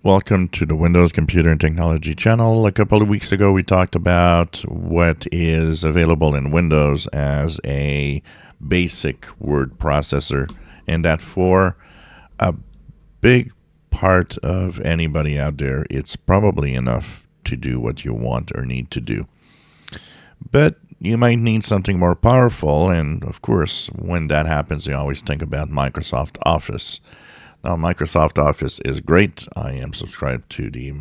Welcome to the Windows Computer and Technology channel. A couple of weeks ago, we talked about what is available in Windows as a basic word processor, and that for a big part of anybody out there, it's probably enough to do what you want or need to do. But you might need something more powerful, and of course, when that happens, you always think about Microsoft Office. Now, Microsoft Office is great. I am subscribed to the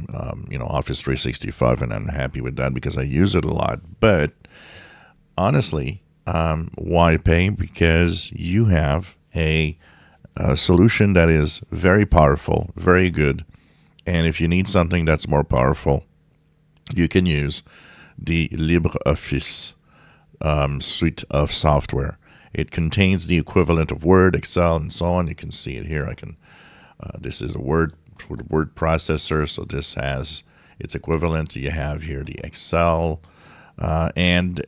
Office 365, and I'm happy with that because I use it a lot. But honestly, why pay? Because you have a solution that is very powerful, very good. And if you need something that's more powerful, you can use the Libre Office suite of software. It contains the equivalent of Word, Excel, and so on. You can see it here. This is a word processor, so this has its equivalent. You have here the Excel, and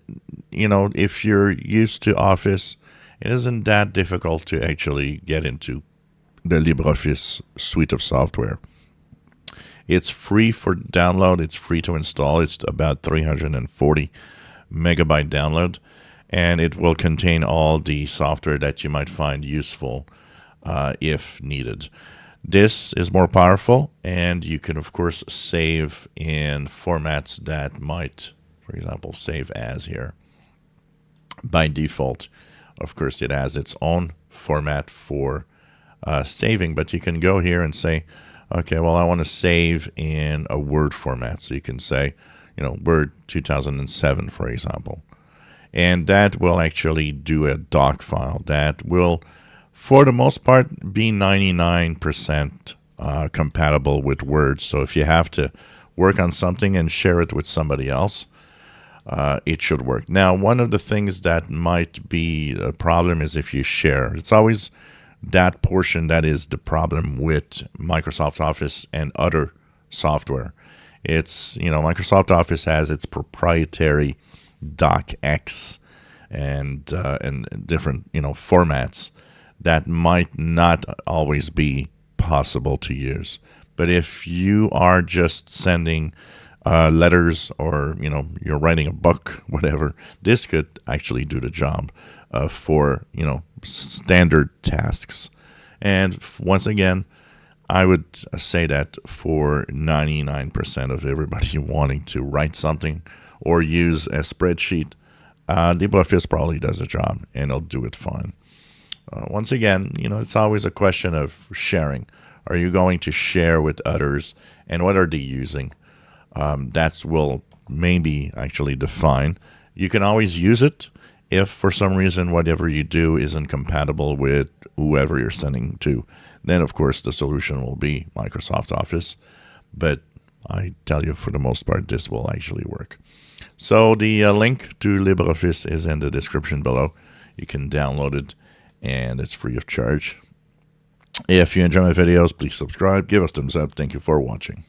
if you're used to Office, it isn't that difficult to actually get into the LibreOffice suite of software. It's free for download. It's free to install. It's about 340 megabyte download, and it will contain all the software that you might find useful if needed. This is more powerful, and you can, of course, save in formats that might, for example, save as here. By default, of course, it has its own format for saving, but you can go here and say, okay, well, I want to save in a Word format. So you can say, Word 2007, for example. And that will actually do a doc file that will, for the most part, be 99% compatible with Word. So if you have to work on something and share it with somebody else, it should work. Now, one of the things that might be a problem is if you share. It's always that portion that is the problem with Microsoft Office and other software. It's, Microsoft Office has its proprietary docx and different, formats that might not always be possible to use. But if you are just sending letters or, you're writing a book, whatever, this could actually do the job for, standard tasks. And once again, I would say that for 99% of everybody wanting to write something or use a spreadsheet, LibreOffice probably does a job, and it'll do it fine. Once again, it's always a question of sharing. Are you going to share with others, and what are they using? That will maybe actually define. You can always use it if for some reason whatever you do isn't compatible with whoever you're sending to. Then, of course, the solution will be Microsoft Office. But I tell you, for the most part, this will actually work. So the link to LibreOffice is in the description below. You can download it, and it's free of charge. If you enjoy my videos, please subscribe, give us thumbs up. Thank you for watching.